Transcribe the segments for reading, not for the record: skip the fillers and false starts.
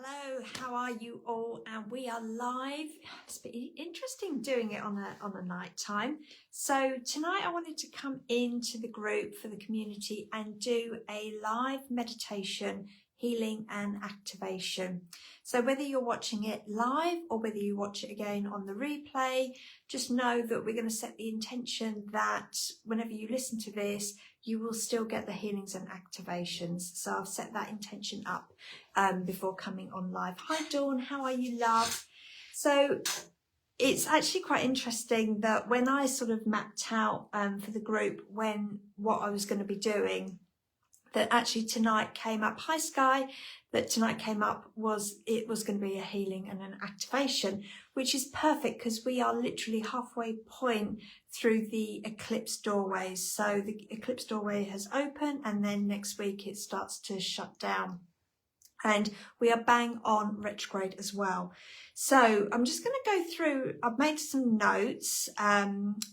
Hello, how are you all? And we are live. It's been interesting doing it on a night time. So tonight I wanted to come into the group for the community and do a live meditation, healing and activation. So whether you're watching it live or whether you watch it again on the replay, just know that we're going to set the intention that whenever you listen to this, you will still get the healings and activations. So I've set that intention up before coming on live. Hi Dawn, how are you, love? So it's actually quite interesting that when I sort of mapped out for the group what I was going to be doing, that actually tonight came up, hi Sky, that tonight came up it was going to be a healing and an activation, which is perfect because we are literally halfway point through the eclipse doorways. So the eclipse doorway has opened and then next week it starts to shut down. And we are bang on retrograde as well. So I'm just going to go through, I've made some notes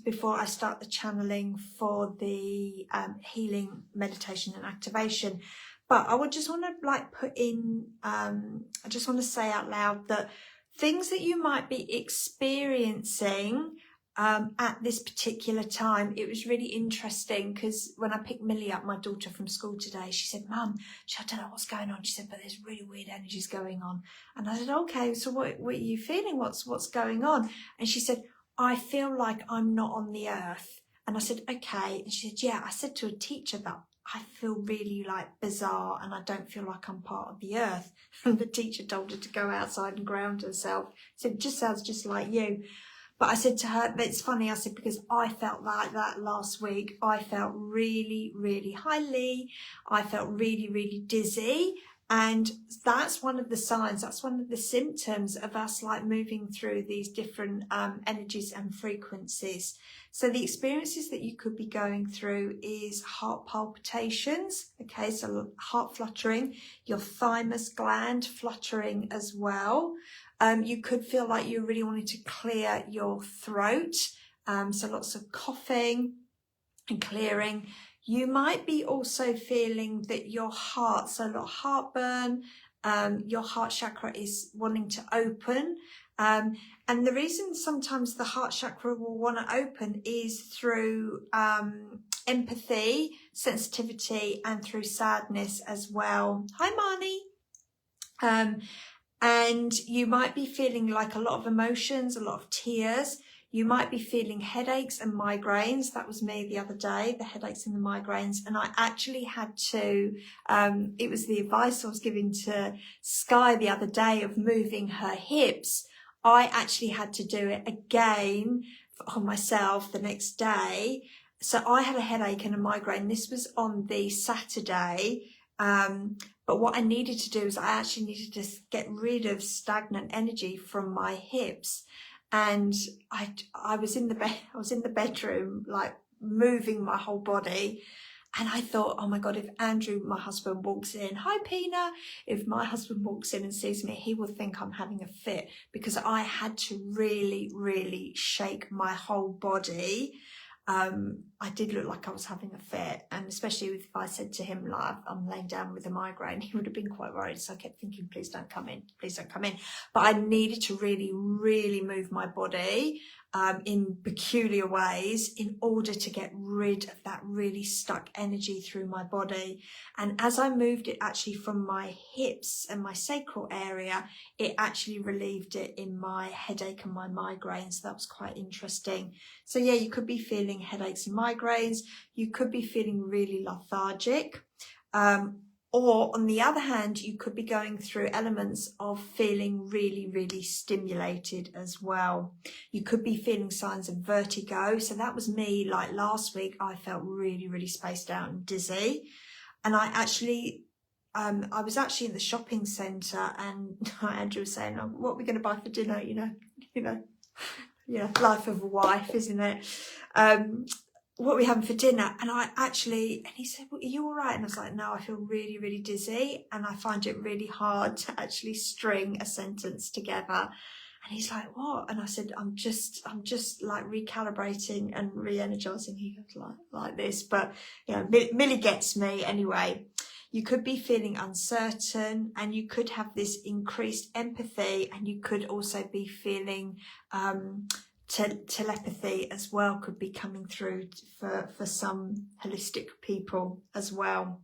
before I start the channeling for the healing, meditation and activation. But I would just want to put in, I just want to say out loud that things that you might be experiencing at this particular time, it was really interesting because when I picked Millie up, my daughter, from school today, she said, Mum, I don't know what's going on. She said, but there's really weird energies going on. And I said, okay, so what are you feeling? What's going on? And she said, I feel like I'm not on the earth. And I said, okay. And she said, yeah, I said to a teacher that I feel really bizarre and I don't feel like I'm part of the earth. And the teacher told her to go outside and ground herself. Said, it just sounds just like you. But I said to her, it's funny, I said, because I felt like that last week. I felt really, really highly. I felt really, really dizzy. And that's one of the signs, that's one of the symptoms of us moving through these different energies and frequencies. So the experiences that you could be going through is heart palpitations. Okay, so heart fluttering, your thymus gland fluttering as well. You could feel like you really wanted to clear your throat, so lots of coughing and clearing. You might be also feeling that your heart, so a lot of heartburn, your heart chakra is wanting to open. And the reason sometimes the heart chakra will want to open is through empathy, sensitivity, and through sadness as well. Hi, Marnie. And you might be feeling like a lot of emotions, a lot of tears. You might be feeling headaches and migraines. That was me the other day, the headaches and the migraines. And I actually had to, it was the advice I was giving to Sky the other day of moving her hips. I actually had to do it again on myself the next day. So I had a headache and a migraine. This was on the Saturday. But what I needed to do is I actually needed to get rid of stagnant energy from my hips. And I was in the bed, I was in the bedroom, moving my whole body. And I thought, oh my God, if Andrew, my husband, walks in, hi Pina, if my husband walks in and sees me, he will think I'm having a fit, because I had to really, really shake my whole body. I did look like I was having a fit, and especially if I said to him I'm laying down with a migraine, he would have been quite worried. So I kept thinking, please don't come in, please don't come in. But I needed to really, really move my body in peculiar ways in order to get rid of that really stuck energy through my body. And as I moved it actually from my hips and my sacral area, it actually relieved it in my headache and my migraines. So that was quite interesting. So yeah, you could be feeling headaches and migraines. You could be feeling really lethargic. Or on the other hand, you could be going through elements of feeling really, really stimulated as well. You could be feeling signs of vertigo. So that was me. Last week, I felt really, really spaced out and dizzy. And I was actually in the shopping centre, and Andrew was saying, oh, what are we going to buy for dinner? You know, yeah, life of a wife, isn't it? What are we having for dinner? And he said, well, are you all right? And I was like, no, I feel really, really dizzy. And I find it really hard to actually string a sentence together. And he's like, what? And I said, I'm just recalibrating and re-energizing. He goes like this. But, Millie gets me anyway. you could be feeling uncertain, and you could have this increased empathy, and you could also be feeling telepathy as well, could be coming through for some holistic people as well.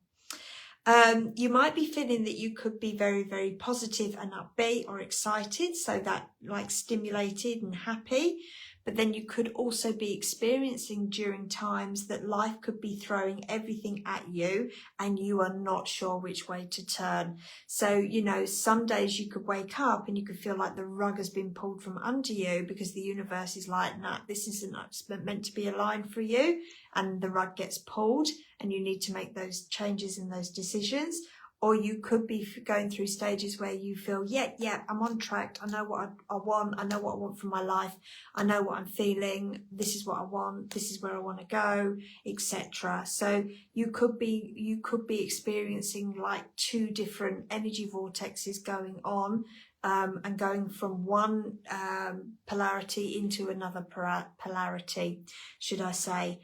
You might be feeling that you could be very, very positive and upbeat or excited, so that like stimulated and happy. But then you could also be experiencing during times that life could be throwing everything at you and you are not sure which way to turn. So, you know, some days you could wake up and you could feel like the rug has been pulled from under you, because the universe is like, nah, this isn't meant to be aligned for you, and the rug gets pulled and you need to make those changes and those decisions. Or you could be going through stages where you feel, yeah, I'm on track. I know what I want. I know what I want from my life. I know what I'm feeling. This is what I want. This is where I want to go, etc. So you could be experiencing like two different energy vortexes going on, and going from one polarity into another polarity, should I say.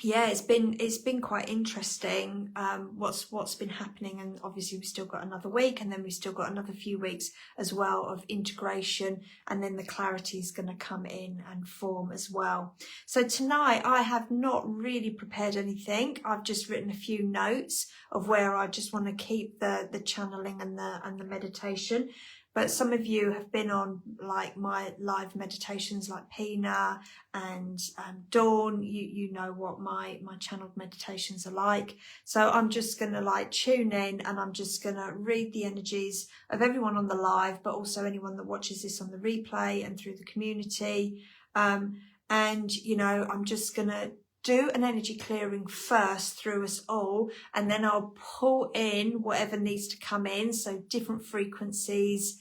Yeah, it's been quite interesting, what's been happening, and obviously we've still got another week, and then we've still got another few weeks as well of integration, and then the clarity is going to come in and form as well. So tonight I have not really prepared anything. I've just written a few notes of where I just want to keep the channeling and the meditation. But some of you have been on like my live meditations, like Pina and Dawn. You know what my channeled meditations are like. So I'm just going to like tune in, and I'm just going to read the energies of everyone on the live, but also anyone that watches this on the replay and through the community. And, you know, I'm just going to do an energy clearing first through us all, and then I'll pull in whatever needs to come in. So different frequencies,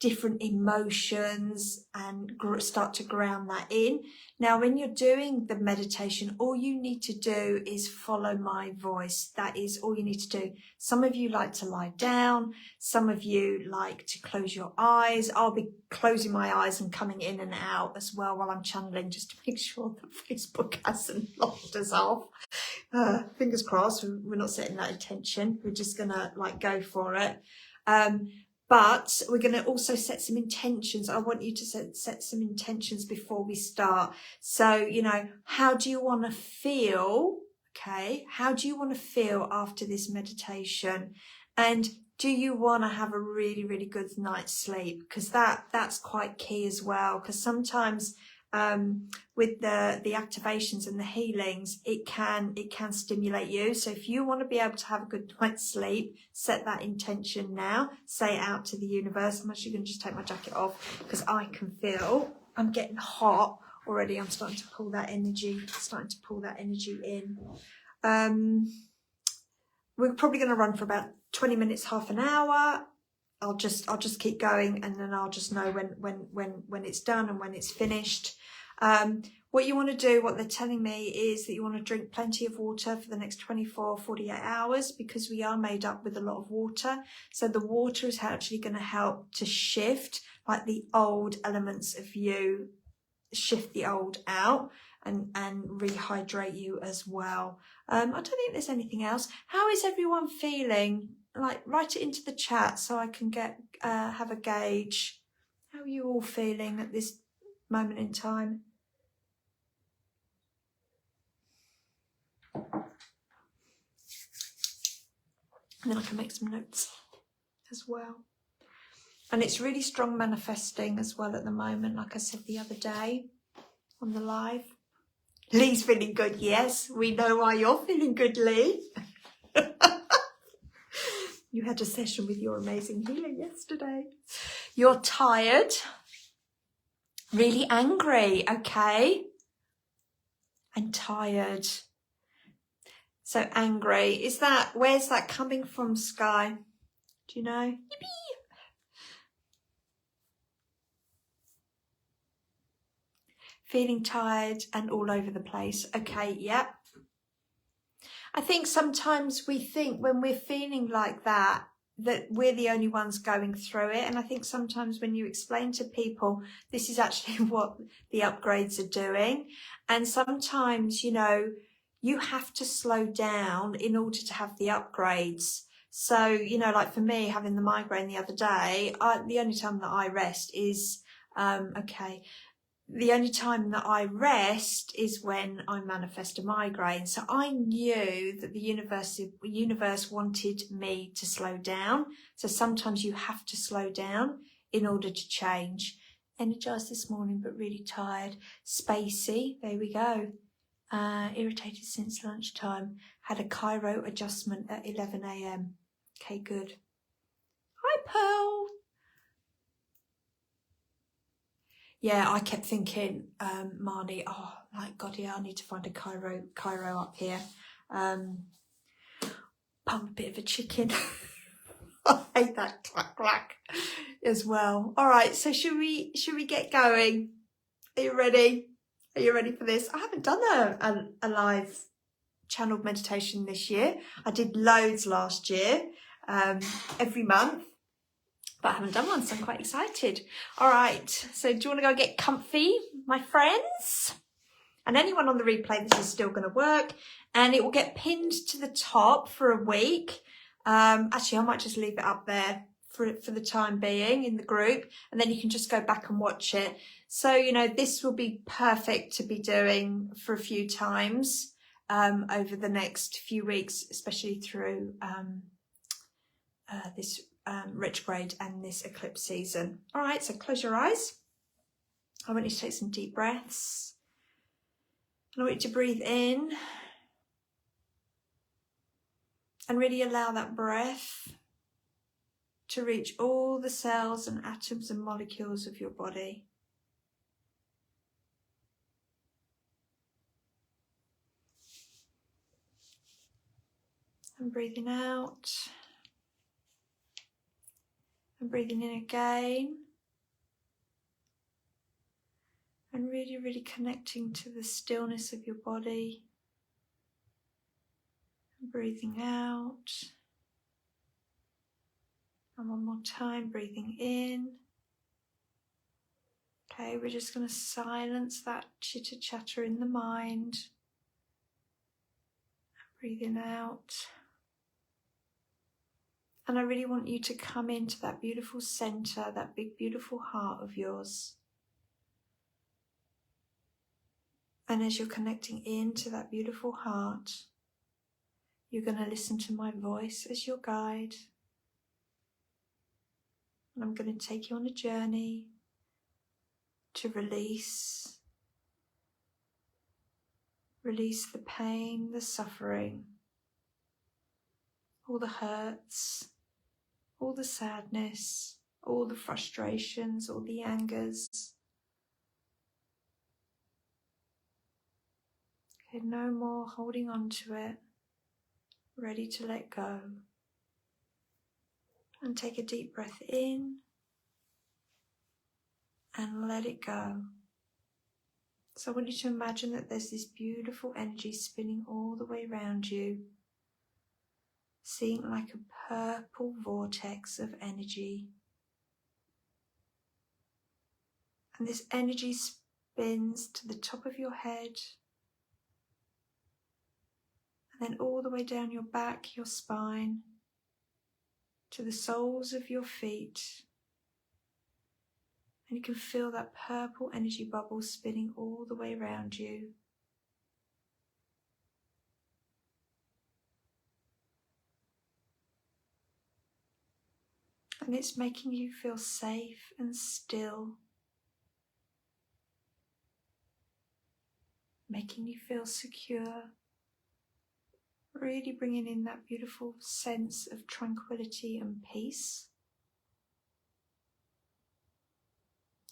different emotions, and start to ground that in. Now, when you're doing the meditation, all you need to do is follow my voice. That is all you need to do. Some of you like to lie down. Some of you like to close your eyes. I'll be closing my eyes and coming in and out as well while I'm channeling, just to make sure that Facebook hasn't locked us off. Fingers crossed, we're not setting that intention. We're just gonna like go for it. But we're going to also set some intentions. I want you to set some intentions before we start. So, you know, how do you want to feel? Okay. How do you want to feel after this meditation? And do you want to have a really, really good night's sleep? Because that's quite key as well. Because sometimes with the activations and the healings, it can stimulate you. So if you want to be able to have a good night's sleep, set that intention now. Say it out to the universe. I'm actually going to just take my jacket off, because I can feel I'm getting hot already. I'm starting to pull that energy in. We're probably going to run for about 20 minutes, half an hour. I'll just keep going, and then I'll just know when it's done and when it's finished. What you want to do, what they're telling me, is that you want to drink plenty of water for the next 24, 48 hours, because we are made up with a lot of water. So the water is actually going to help to shift like the old elements of you, shift the old out, and rehydrate you as well. I don't think there's anything else. How is everyone feeling? Like, write it into the chat so I can get have a gauge. How are you all feeling at this moment in time? And then I can make some notes as well. And it's really strong manifesting as well at the moment, like I said the other day on the live. Lee's feeling good. Yes, we know why you're feeling good, Lee. You had a session with your amazing healer yesterday. You're tired, really angry, okay? And tired. So angry. Where's that coming from, Sky? Do you know? Yippee! Feeling tired and all over the place. Okay, yep. I think sometimes we think when we're feeling like that we're the only ones going through it. And I think sometimes when you explain to people, this is actually what the upgrades are doing. And sometimes, you know, you have to slow down in order to have the upgrades. So, you know, like for me, having the migraine the other day, the only time that I rest is, the only time that I rest is when I manifest a migraine. So I knew that the universe wanted me to slow down. So sometimes you have to slow down in order to change. Energized this morning, but really tired. Spacey, there we go. Irritated since lunchtime. Had a Cairo adjustment at 11 a.m. Okay, good. Hi, Pearl. Yeah, I kept thinking, Marnie, oh my God, yeah, I need to find a Cairo up here. I'm a bit of a chicken. I hate that clack clack as well. All right, so should we get going? Are you ready? Are you ready for this? I haven't done a live channeled meditation this year. I did loads last year, every month, but I haven't done one, so I'm quite excited. All right, so do you want to go get comfy, my friends? And anyone on the replay, this is still going to work, and it will get pinned to the top for a week. Actually, I might just leave it up there for the time being in the group, and then you can just go back and watch it. So, you know, this will be perfect to be doing for a few times over the next few weeks, especially through this retrograde and this eclipse season. All right, so close your eyes. I want you to take some deep breaths. I want you to breathe in and really allow that breath to reach all the cells and atoms and molecules of your body. And breathing out. And breathing in again. And really, really connecting to the stillness of your body. And breathing out. And one more time, breathing in. Okay, we're just going to silence that chitter chatter in the mind. Breathing out. And I really want you to come into that beautiful center, that big, beautiful heart of yours. And as you're connecting into that beautiful heart, you're going to listen to my voice as your guide. And I'm going to take you on a journey to release the pain, the suffering, all the hurts, all the sadness, all the frustrations, all the angers. Okay, no more holding on to it, ready to let go. And take a deep breath in and let it go. So I want you to imagine that there's this beautiful energy spinning all the way around you, seeing like a purple vortex of energy. And this energy spins to the top of your head, and then all the way down your back, your spine, to the soles of your feet. And you can feel that purple energy bubble spinning all the way around you. And it's making you feel safe and still, making you feel secure, really bringing in that beautiful sense of tranquility and peace.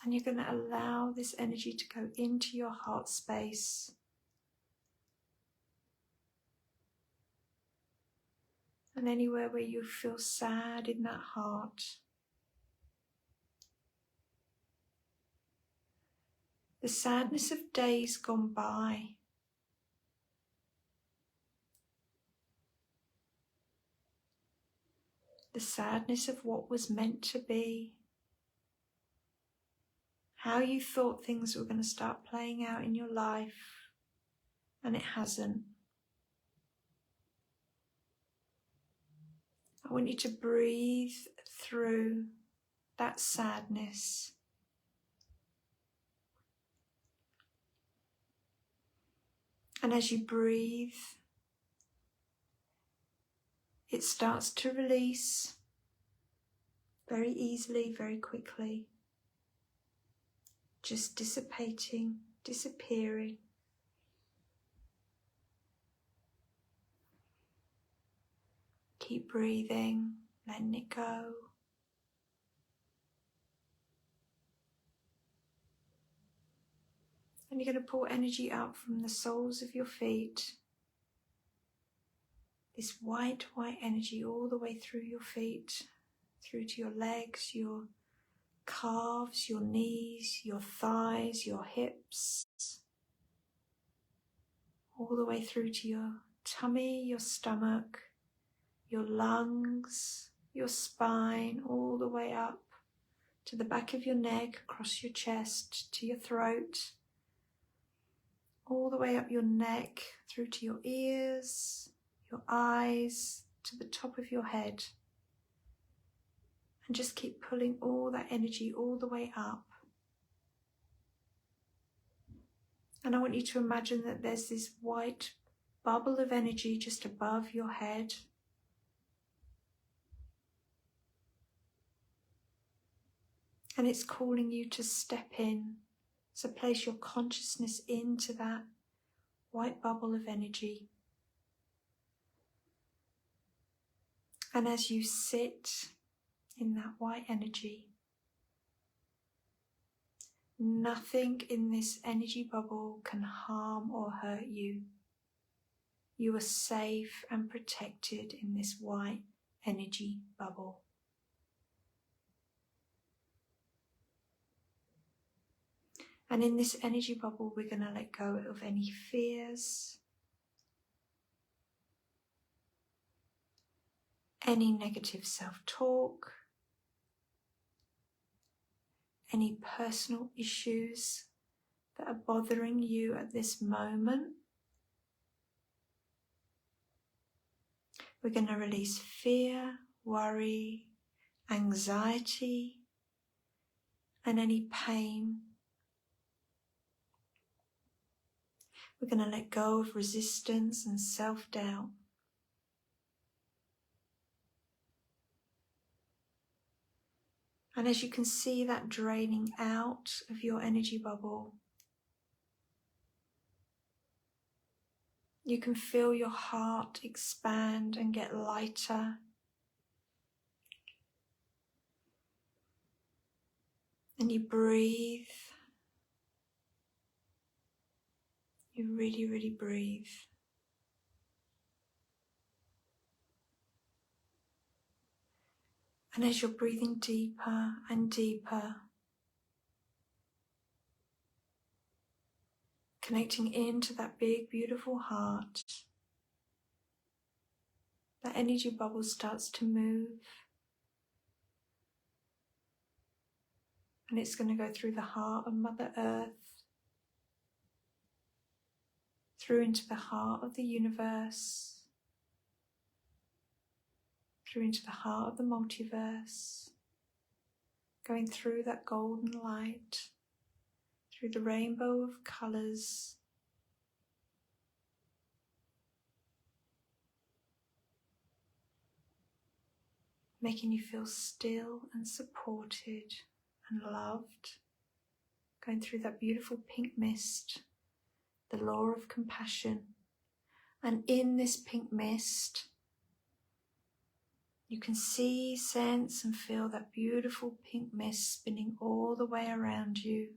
And you're going to allow this energy to go into your heart space. And anywhere where you feel sad in that heart, the sadness of days gone by, the sadness of what was meant to be, how you thought things were going to start playing out in your life, and it hasn't. I want you to breathe through that sadness. And as you breathe, it starts to release very easily, very quickly, just dissipating, disappearing. Keep breathing, letting it go. And you're going to pull energy up from the soles of your feet. This white energy all the way through your feet, through to your legs, your calves, your knees, your thighs, your hips, all the way through to your tummy, your stomach, your lungs, your spine, all the way up to the back of your neck, across your chest, to your throat, all the way up your neck, through to your ears, your eyes, to the top of your head. And just keep pulling all that energy all the way up. And I want you to imagine that there's this white bubble of energy just above your head. And it's calling you to step in. So place your consciousness into that white bubble of energy. And as you sit in that white energy, nothing in this energy bubble can harm or hurt you. You are safe and protected in this white energy bubble. And in this energy bubble, we're going to let go of any fears, any negative self-talk, any personal issues that are bothering you at this moment. We're going to release fear, worry, anxiety, and any pain. We're going to let go of resistance and self-doubt. And as you can see that draining out of your energy bubble, you can feel your heart expand and get lighter. And you breathe. You really, really breathe. And as you're breathing deeper and deeper, connecting into that big, beautiful heart, that energy bubble starts to move. And it's going to go through the heart of Mother Earth, through into the heart of the universe, through into the heart of the multiverse, going through that golden light, through the rainbow of colours, making you feel still and supported and loved, going through that beautiful pink mist, the law of compassion. And in this pink mist, you can see, sense and feel that beautiful pink mist spinning all the way around you.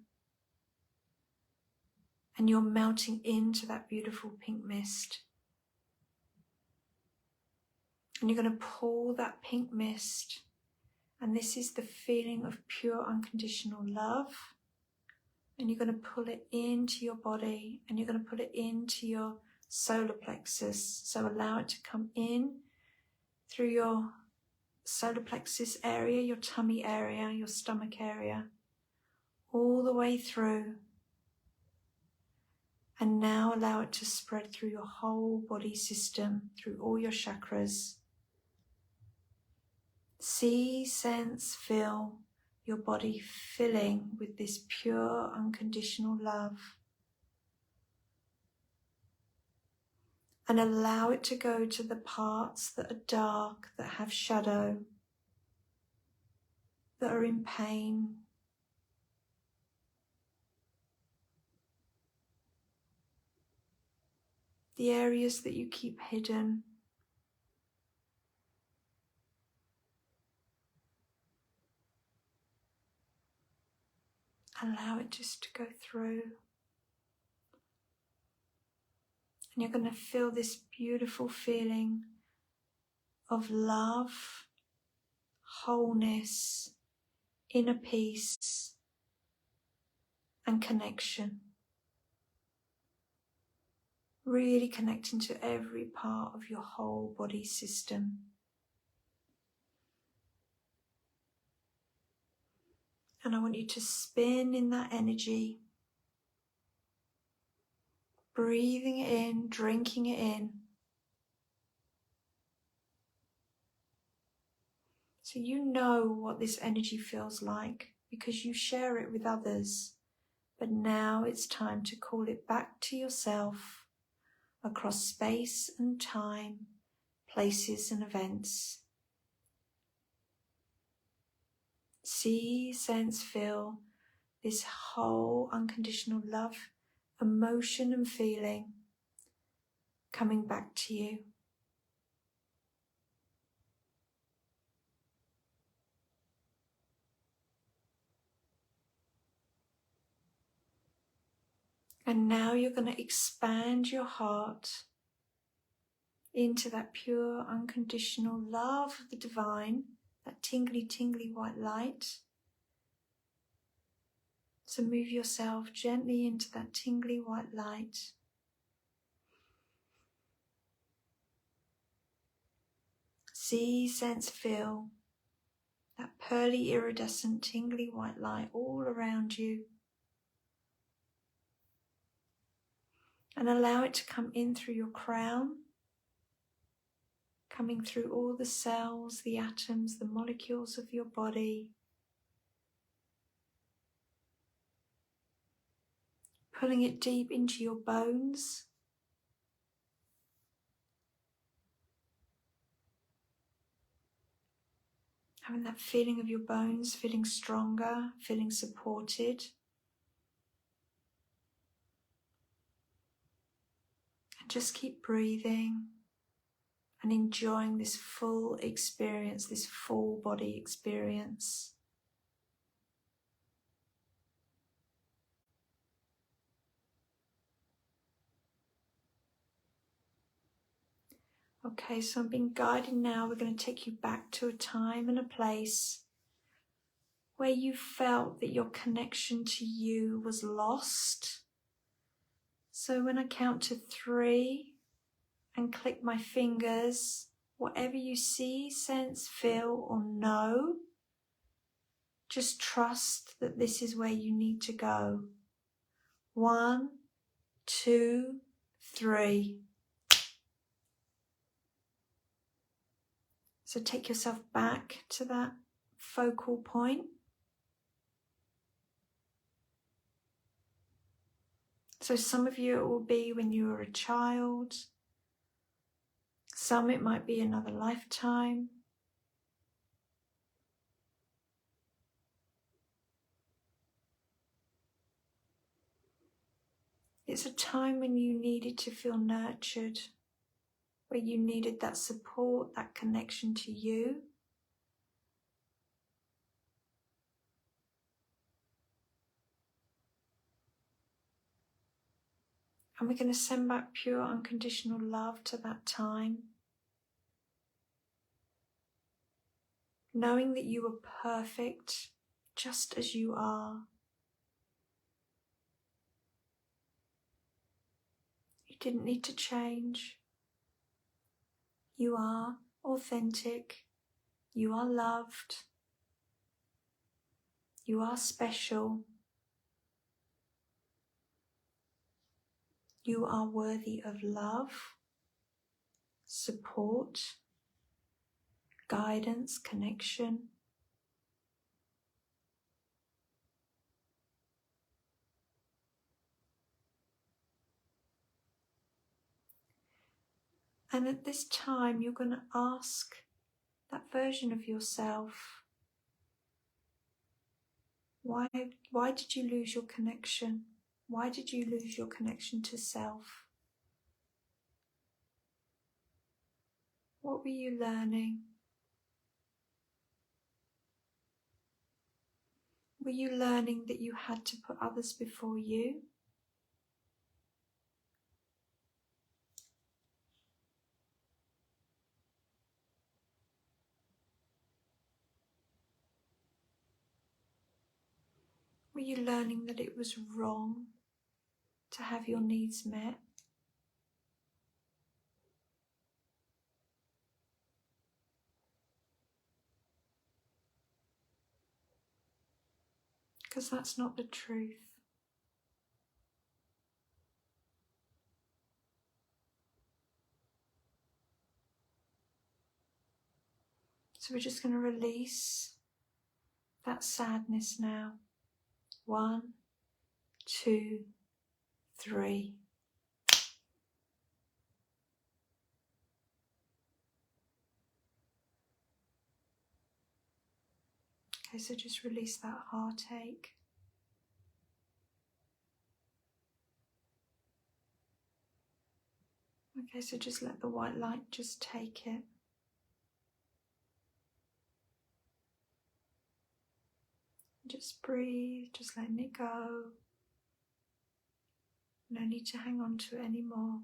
And you're melting into that beautiful pink mist. And you're going to pull that pink mist. And this is the feeling of pure unconditional love. And you're going to pull it into your body, and you're going to put it into your solar plexus. So allow it to come in through your solar plexus area, your tummy area, your stomach area, all the way through. And now allow it to spread through your whole body system, through all your chakras. See, sense, feel your body filling with this pure, unconditional love. And allow it to go to the parts that are dark, that have shadow, that are in pain. The areas that you keep hidden. Allow it just to go through. And you're going to feel this beautiful feeling of love, wholeness, inner peace, and connection. Really connecting to every part of your whole body system. And I want you to spin in that energy, breathing it in, drinking it in. So you know what this energy feels like because you share it with others. But now it's time to call it back to yourself across space and time, places and events. See, sense, feel this whole unconditional love, emotion and feeling coming back to you. And now you're going to expand your heart into that pure, unconditional love of the divine, that tingly, tingly white light. So move yourself gently into that tingly white light. See, sense, feel that pearly, iridescent, tingly white light all around you. And allow it to come in through your crown, coming through all the cells, the atoms, the molecules of your body. Pulling it deep into your bones. Having that feeling of your bones feeling stronger, feeling supported. And just keep breathing and enjoying this full experience, this full body experience. Okay, so I'm being guided now. We're going to take you back to a time and a place where you felt that your connection to you was lost. So when I count to 3 and click my fingers, whatever you see, sense, feel or know, just trust that this is where you need to go. 1, 2, 3. So take yourself back to that focal point. So some of you it will be when you were a child. Some it might be another lifetime. It's a time when you needed to feel nurtured, where you needed that support, that connection to you. And we're going to send back pure unconditional love to that time. Knowing that you were perfect just as you are. You didn't need to change. You are authentic. You are loved. You are special. You are worthy of love, support, guidance, connection. And at this time, you're going to ask that version of yourself, why did you lose your connection? Why did you lose your connection to self? What were you learning? Were you learning that you had to put others before you? Were you learning that it was wrong to have your needs met? Because that's not the truth. So we're just going to release that sadness now. 1, 2, 3. Okay, so just release that heartache. Okay, so just let the white light just take it. Just breathe, just letting it go. No need to hang on to it anymore.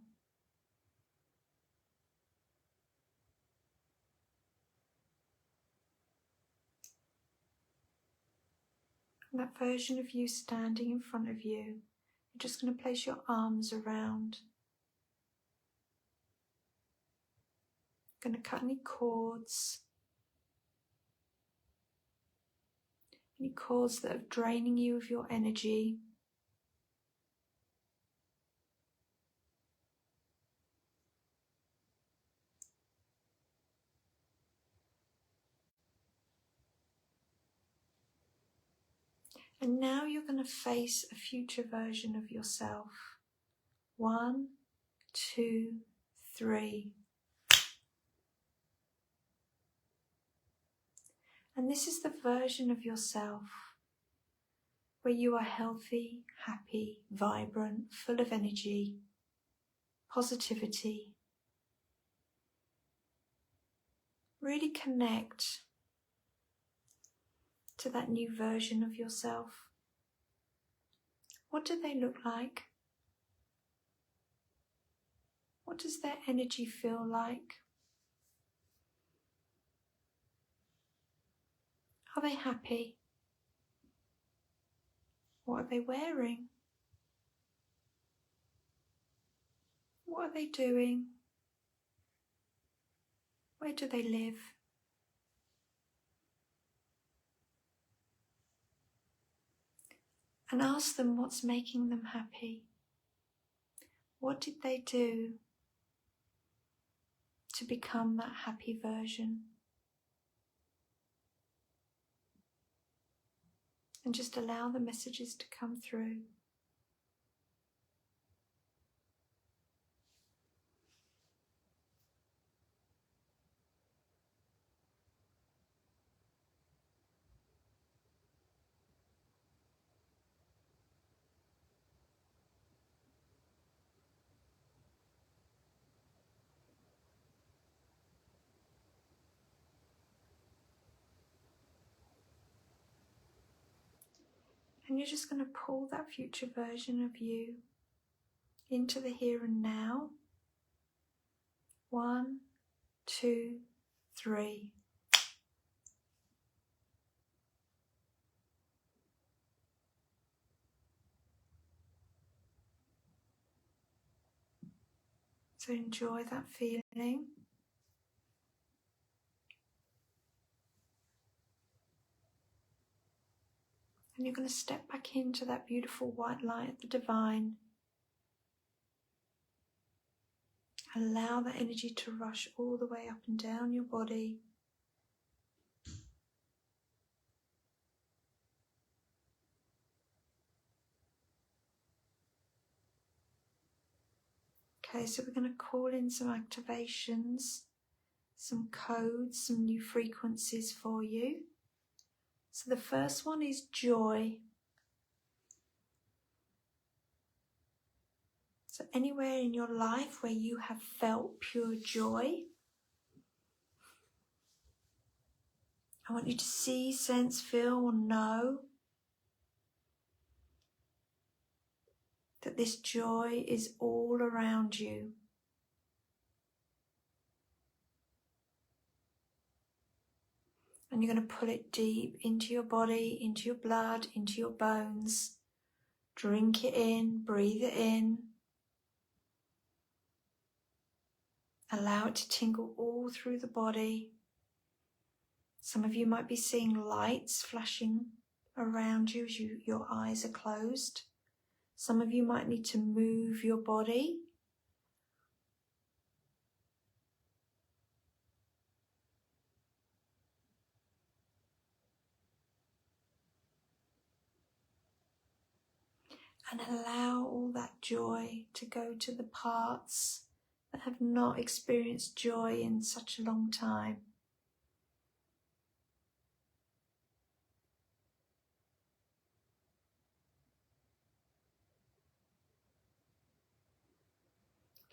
And that version of you standing in front of you, you're just going to place your arms around. Going to cut any cords that are draining you of your energy. And now you're going to face a future version of yourself. 1, 2, 3. And this is the version of yourself where you are healthy, happy, vibrant, full of energy, positivity. Really connect to that new version of yourself. What do they look like? What does their energy feel like? Are they happy? What are they wearing? What are they doing? Where do they live? And ask them what's making them happy. What did they do to become that happy version? And just allow the messages to come through. And you're just going to pull that future version of you into the here and now. 1, 2, 3. So enjoy that feeling. And you're going to step back into that beautiful white light of the divine. Allow that energy to rush all the way up and down your body. Okay, so we're going to call in some activations, some codes, some new frequencies for you. So the first one is joy. So anywhere in your life where you have felt pure joy, I want you to see, sense, feel, or know that this joy is all around you. And you're going to pull it deep into your body, into your blood, into your bones. Drink it in, breathe it in. Allow it to tingle all through the body. Some of you might be seeing lights flashing around you as your eyes are closed. Some of you might need to move your body. And allow all that joy to go to the parts that have not experienced joy in such a long time.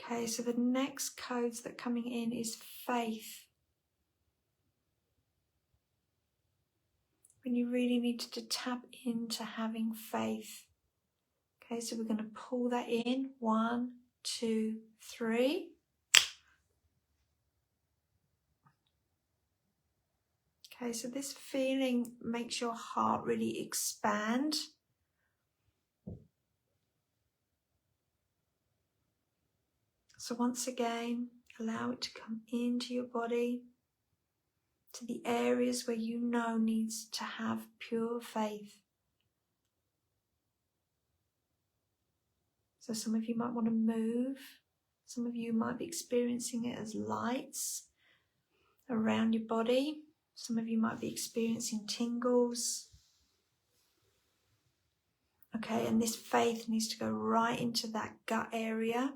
Okay, so the next codes that are coming in is faith. When you really need to tap into having faith. Okay, so we're going to pull that in. 1, 2, 3. Okay, so this feeling makes your heart really expand. So once again, allow it to come into your body, to the areas where you know needs to have pure faith. So some of you might want to move. Some of you might be experiencing it as lights around your body. Some of you might be experiencing tingles. Okay, and this faith needs to go right into that gut area.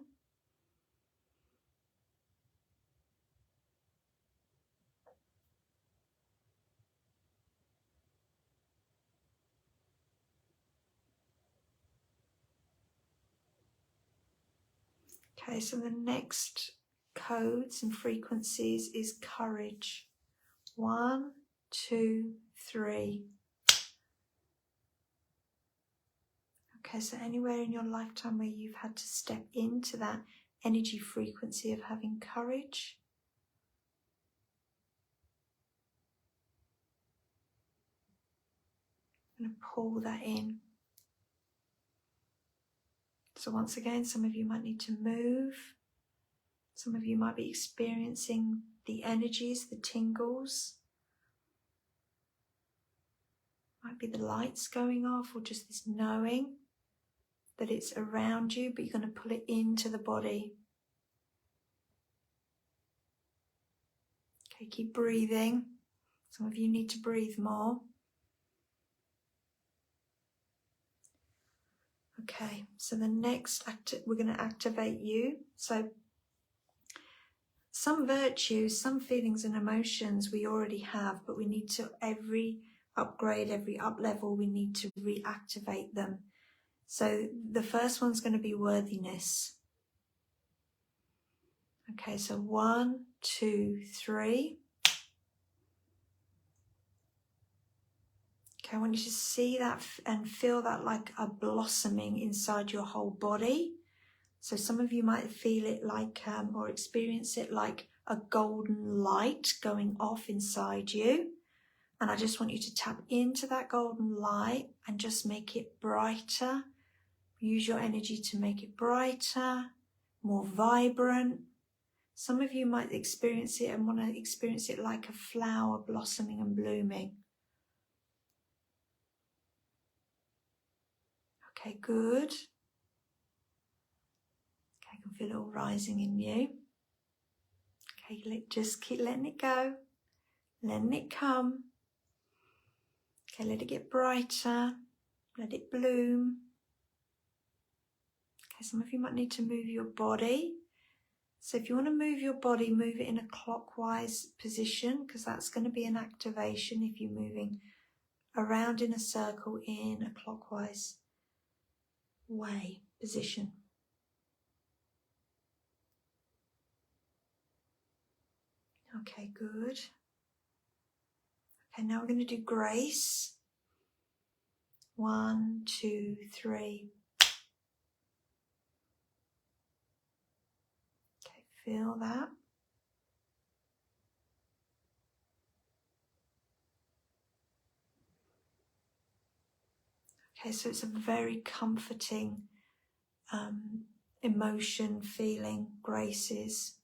Okay, so the next codes and frequencies is courage. 1, 2, 3. Okay, so anywhere in your lifetime where you've had to step into that energy frequency of having courage. I'm going to pull that in. So once again, some of you might need to move. Some of you might be experiencing the energies, the tingles. Might be the lights going off or just this knowing that it's around you, but you're going to pull it into the body. Okay, keep breathing. Some of you need to breathe more. Okay, so the next we're going to activate you. So some virtues, some feelings and emotions we already have, but we need to every upgrade, every up level, we need to reactivate them. So the first one's going to be worthiness. Okay, so 1, 2, 3. Okay, I want you to see that and feel that like a blossoming inside your whole body. So some of you might feel it like, or experience it like a golden light going off inside you. And I just want you to tap into that golden light and just make it brighter. Use your energy to make it brighter, more vibrant. Some of you might experience it and want to experience it like a flower blossoming and blooming. Okay, good. Okay, I can feel it all rising in you. Okay, just keep letting it go, letting it come. Okay, let it get brighter, let it bloom. Okay, some of you might need to move your body So if you want to move your body, move it in a clockwise position, because that's going to be an activation if you're moving around in a circle in a clockwise way, position. Okay, good. Okay, now we're going to do grace. 1, 2, 3. Okay, feel that. Okay, so it's a very comforting emotion, feeling, graces.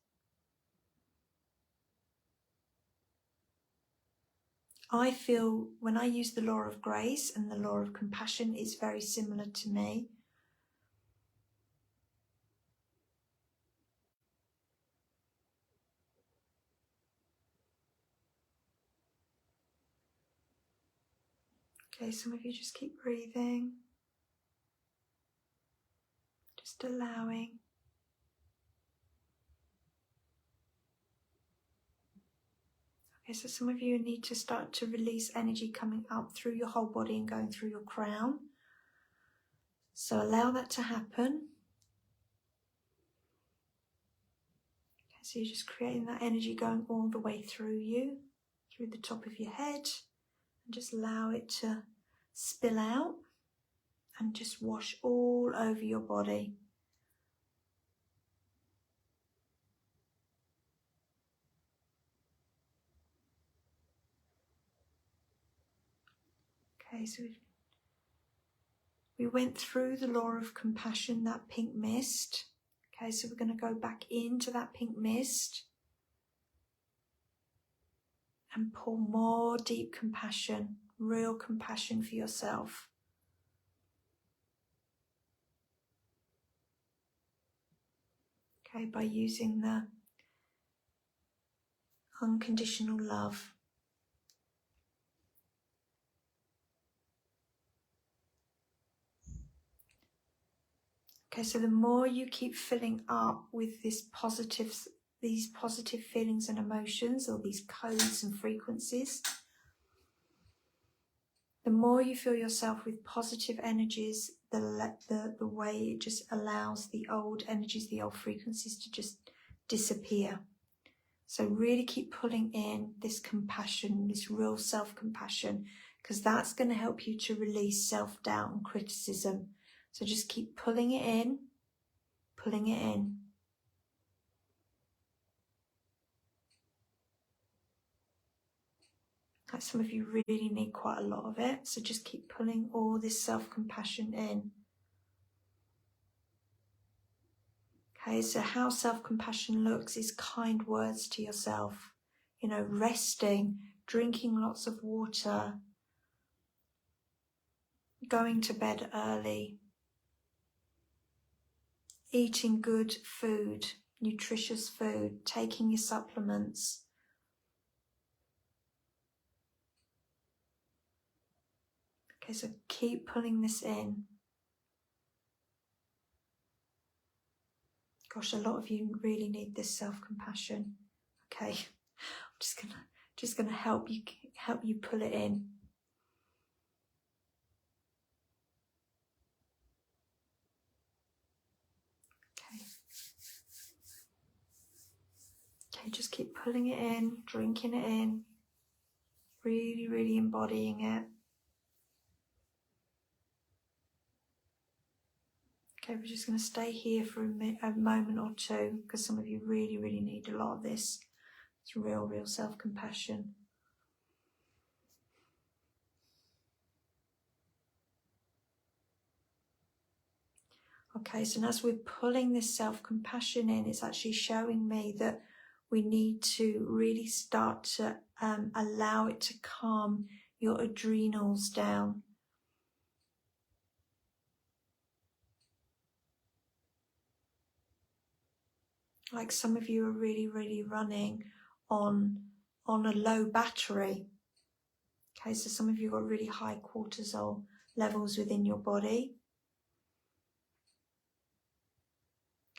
I feel when I use the law of grace and the law of compassion, it's very similar to me. Okay, some of you just keep breathing, just allowing. Okay, so some of you need to start to release energy coming up through your whole body and going through your crown. So allow that to happen. Okay, so you're just creating that energy going all the way through you, through the top of your head, and just allow it to spill out and just wash all over your body. Okay, so we went through the law of compassion, that pink mist. Okay, so we're going to go back into that pink mist and pour more deep compassion, real compassion for yourself. Okay, by using the unconditional love. Okay, so the more you keep filling up with these positive feelings and emotions, or these codes and frequencies, the more you fill yourself with positive energies, the way it just allows the old energies, the old frequencies to just disappear. So really keep pulling in this compassion, this real self-compassion, because that's going to help you to release self-doubt and criticism. So just keep pulling it in, pulling it in. Like some of you really need quite a lot of it, so just keep pulling all this self-compassion in. Okay, so how self-compassion looks is kind words to yourself. You know, resting, drinking lots of water, going to bed early, eating good food, nutritious food, taking your supplements. Okay, so keep pulling this in. Gosh, a lot of you really need this self-compassion. Okay, I'm just gonna help you pull it in. Okay. Okay, just keep pulling it in, drinking it in, really, really embodying it. Okay, we're just going to stay here for a moment or two, because some of you really, really need a lot of this. It's real self-compassion. Okay, so as we're pulling this self-compassion in, it's actually showing me that we need to really start to allow it to calm your adrenals down. Like some of you are really, really running on a low battery. Okay, so some of you got really high cortisol levels within your body.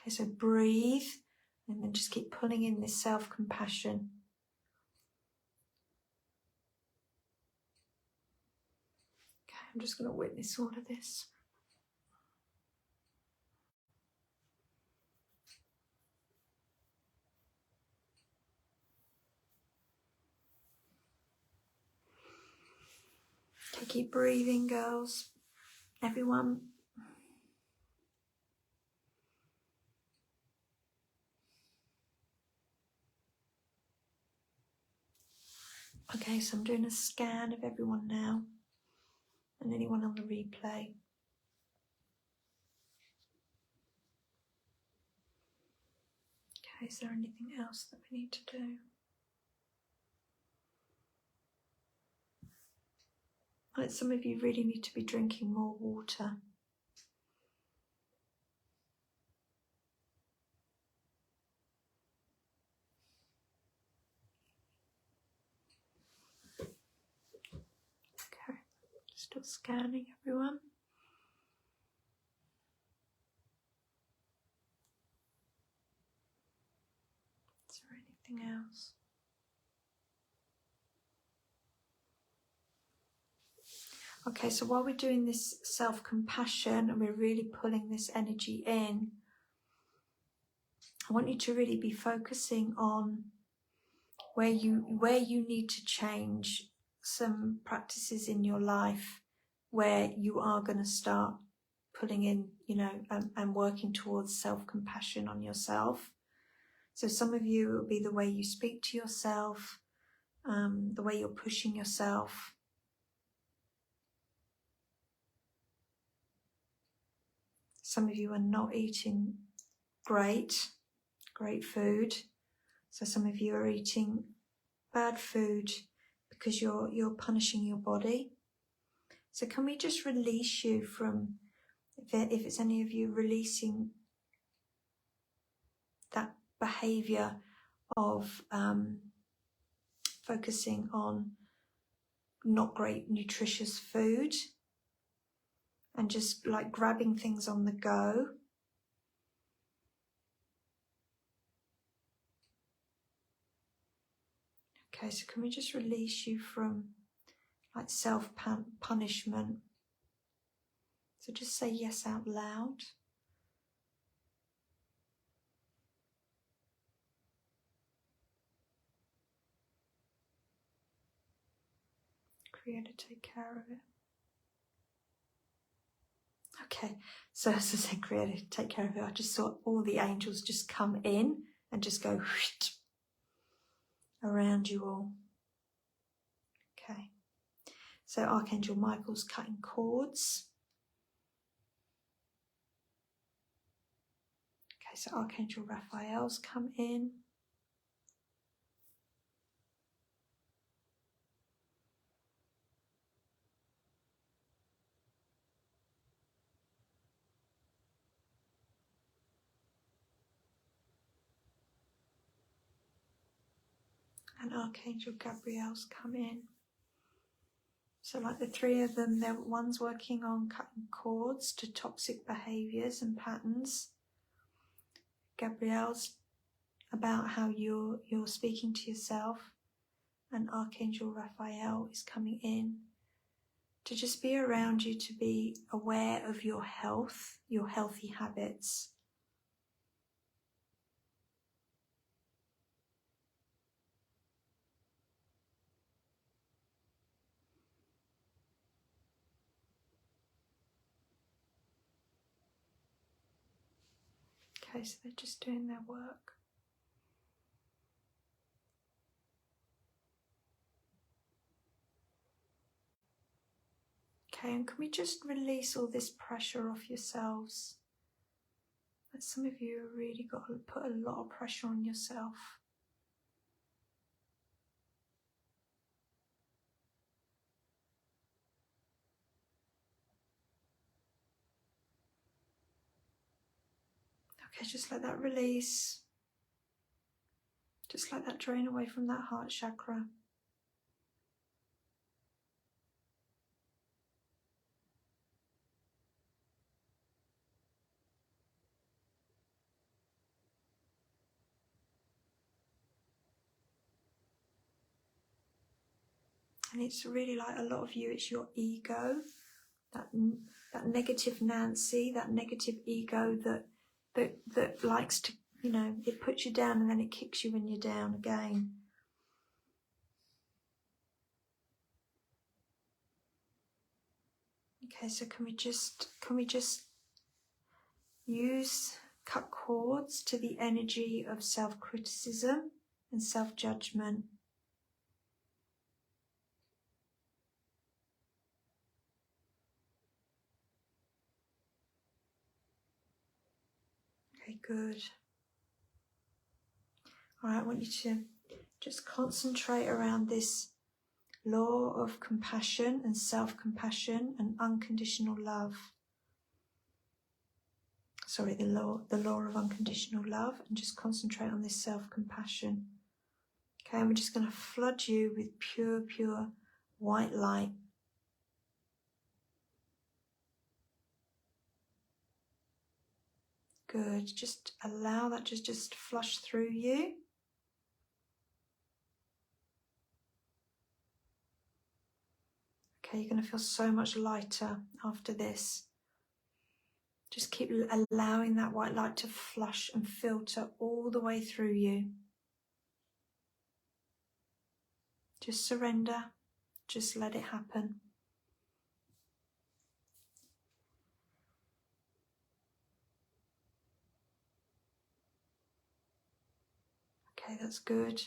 Okay, so breathe And then just keep pulling in this self-compassion. Okay, I'm just going to witness all of this. Okay, keep breathing, girls. Everyone. Okay, so I'm doing a scan of everyone now and anyone on the replay. Okay, is there anything else that we need to do? Like, some of you really need to be drinking more water. Okay, still scanning everyone. Is there anything else? Okay, so while we're doing this self-compassion and we're really pulling this energy in, I want you to really be focusing on where you need to change some practices in your life, where you are going to start putting in, and working towards self-compassion on yourself. So some of you, it will be the way you speak to yourself, the way you're pushing yourself. Some of you are not eating great food. So some of you are eating bad food because you're punishing your body. So can we just release you from, if it's any of you, releasing that behavior of focusing on not great nutritious food and just like grabbing things on the go. Okay, so can we just release you from like self-punishment? So just say yes out loud. Creator, take care of it. Okay, so as I said, Creator, take care of it. I just saw all the angels just come in and just go around you all. Okay, so Archangel Michael's cutting cords. Okay, so Archangel Raphael's come in. And Archangel Gabriel's come in. So like the three of them, one's working on cutting cords to toxic behaviours and patterns. Gabrielle's about how you're speaking to yourself. And Archangel Raphael is coming in to just be around you, to be aware of your health, your healthy habits. Okay, so they're just doing their work. Okay, and can we just release all this pressure off yourselves? That some of you have really got to put a lot of pressure on yourself. Okay, just let that release. Just let that drain away from that heart chakra. And it's really like a lot of you, it's your ego, that negative Nancy, that negative ego that likes to, you know, it puts you down and then it kicks you when you're down again. Okay, so can we just cut cords to the energy of self-criticism and self-judgment? Okay, good. All right, I want you to just concentrate around this law of compassion and self-compassion and unconditional love. Sorry, the law of unconditional love, and just concentrate on this self-compassion. Okay, and we're just going to flood you with pure white light. Good. Just allow that to just flush through you. Okay, you're going to feel so much lighter after this. Just keep allowing that white light to flush and filter all the way through you. Just surrender. Just let it happen. Okay, that's good.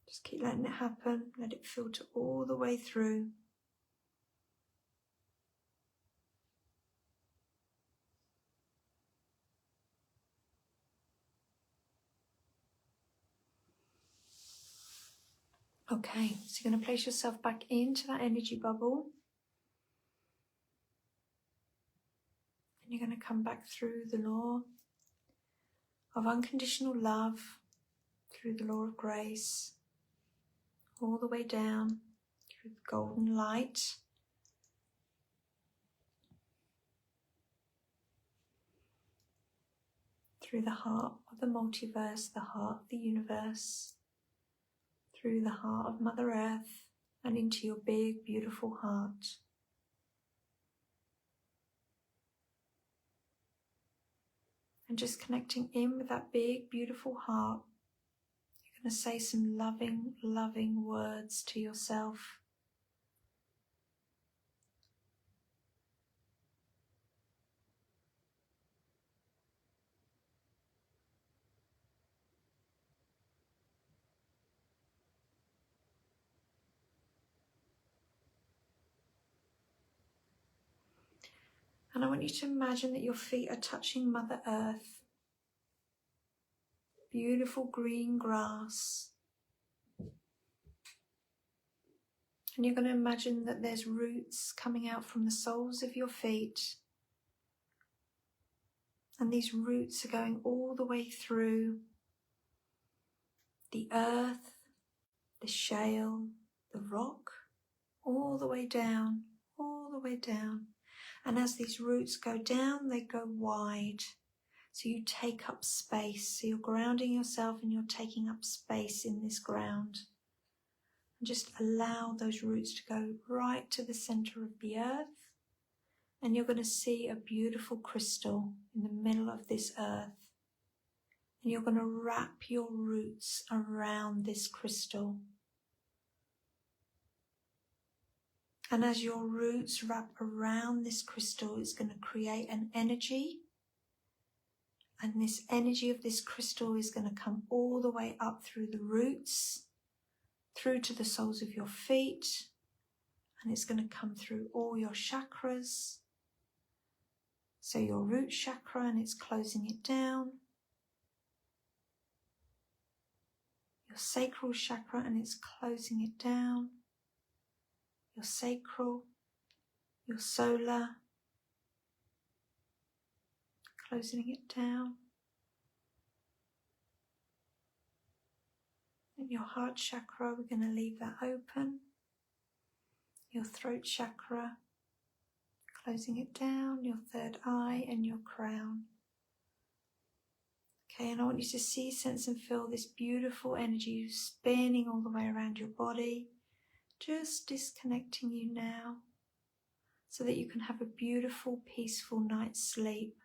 Just keep letting it happen. Let it filter all the way through. Okay, so you're going to place yourself back into that energy bubble. And you're going to come back through the law of unconditional love, through the law of grace, all the way down through the golden light. Through the heart of the multiverse, the heart of the universe, through the heart of Mother Earth, and into your big, beautiful heart. And just connecting in with that big, beautiful heart, you're going to say some loving, loving words to yourself. And I want you to imagine that your feet are touching Mother Earth. Beautiful green grass. And you're going to imagine that there's roots coming out from the soles of your feet. And these roots are going all the way through the earth, the shale, the rock, all the way down, all the way down. And as these roots go down, they go wide. So you take up space. So you're grounding yourself and you're taking up space in this ground. And just allow those roots to go right to the center of the earth. And you're going to see a beautiful crystal in the middle of this earth. And you're going to wrap your roots around this crystal. And as your roots wrap around this crystal, it's going to create an energy. And this energy of this crystal is going to come all the way up through the roots, through to the soles of your feet. And it's going to come through all your chakras. So your root chakra, and it's closing it down. Your sacral chakra, and it's closing it down. Your sacral, your solar, closing it down. And your heart chakra, we're going to leave that open. Your throat chakra, closing it down. Your third eye and your crown. Okay, and I want you to see, sense and feel this beautiful energy spinning all the way around your body, just disconnecting you now so that you can have a beautiful, peaceful night's sleep.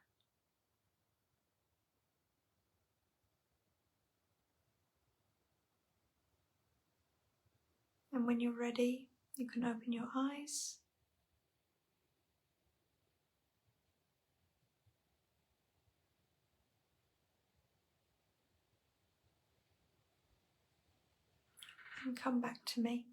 And when you're ready, you can open your eyes. And come back to me.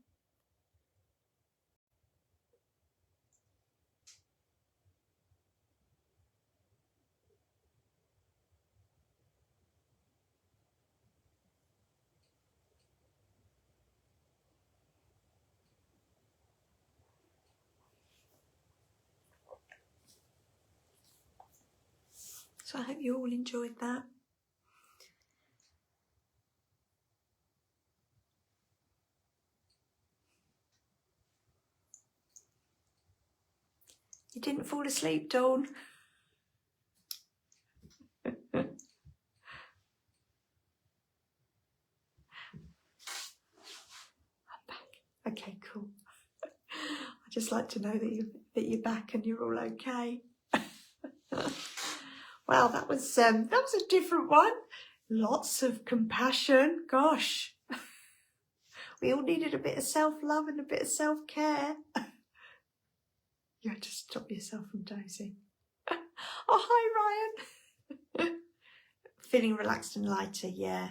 So I hope you all enjoyed that. You didn't fall asleep, Dawn? I'm back. Okay, cool. I just like to know that you're back and you're all okay. Wow, that was a different one. Lots of compassion. Gosh, we all needed a bit of self-love and a bit of self-care. You had to stop yourself from dozing. Oh, hi, Ryan. Feeling relaxed and lighter, yeah.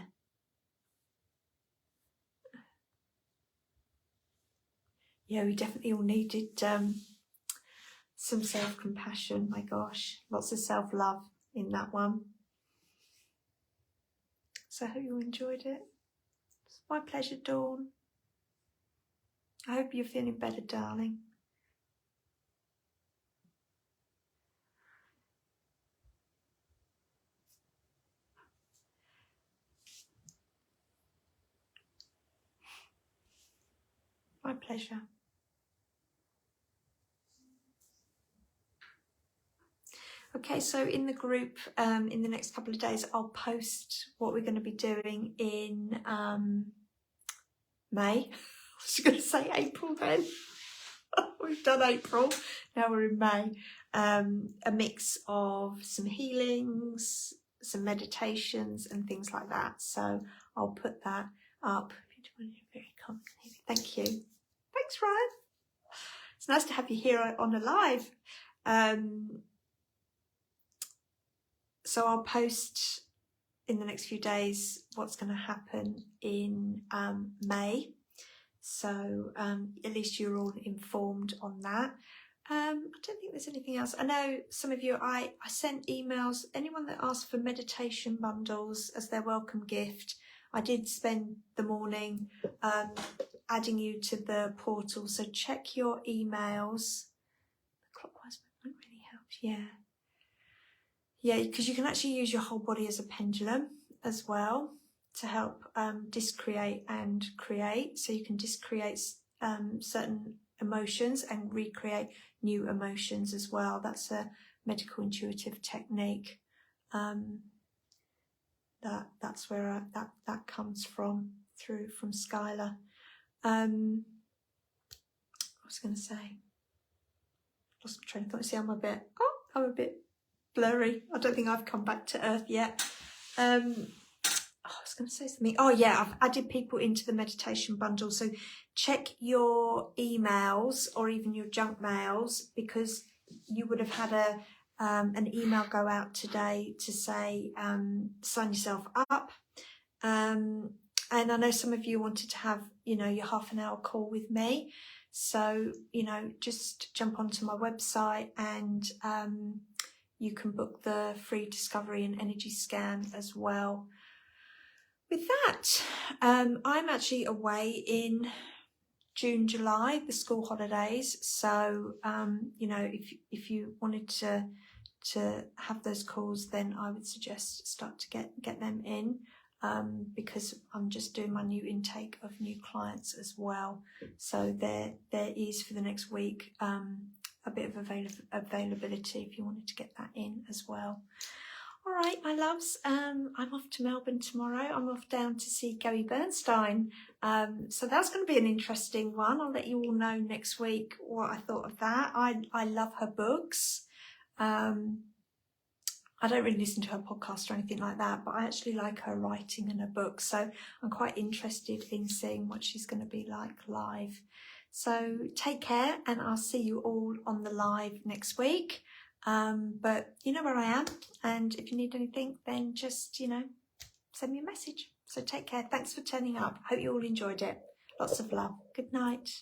Yeah, we definitely all needed some self-compassion. My gosh, lots of self-love in that one. So I hope you enjoyed it. It's my pleasure, Dawn. I hope you're feeling better, darling. My pleasure. Okay, so in the group, in the next couple of days, I'll post what we're going to be doing in May. I was going to say April then. We've done April, now we're in May. A mix of some healings, some meditations and things like that. So I'll put that up. Thank you. Thanks, Ryan. It's nice to have you here on the live. So I'll post in the next few days what's going to happen in May. So at least you're all informed on that. I don't think there's anything else. I know some of you, I sent emails. Anyone that asked for meditation bundles as their welcome gift, I did spend the morning adding you to the portal. So check your emails. The clockwise movement really helps, yeah. Yeah, because you can actually use your whole body as a pendulum as well to help discreate and create. So you can discreate certain emotions and recreate new emotions as well. That's a medical intuitive technique. That's where that comes from Skylar. I was going to say, lost my train of thought. See, I'm a bit blurry. I don't think I've come back to earth yet. I was going to say something. Oh yeah, I've added people into the meditation bundle. So check your emails or even your junk mails, because you would have had an email go out today to say sign yourself up. And I know some of you wanted to have, your half an hour call with me. So, just jump onto my website and you can book the free discovery and energy scan as well. With that, I'm actually away in June, July, the school holidays. So, if you wanted to have those calls, then I would suggest start to get them in, because I'm just doing my new intake of new clients as well. So there is for the next week a bit of availability if you wanted to get that in as well. All right, my loves, I'm off to Melbourne tomorrow. I'm off down to see Gary Bernstein. So that's going to be an interesting one. I'll let you all know next week what I thought of that. I love her books. I don't really listen to her podcast or anything like that, but I actually like her writing and her books. So I'm quite interested in seeing what she's going to be like live. So take care, and I'll see you all on the live next week. But you know where I am, and if you need anything, then just, send me a message. So take care. Thanks for turning up. Hope you all enjoyed it. Lots of love. Good night.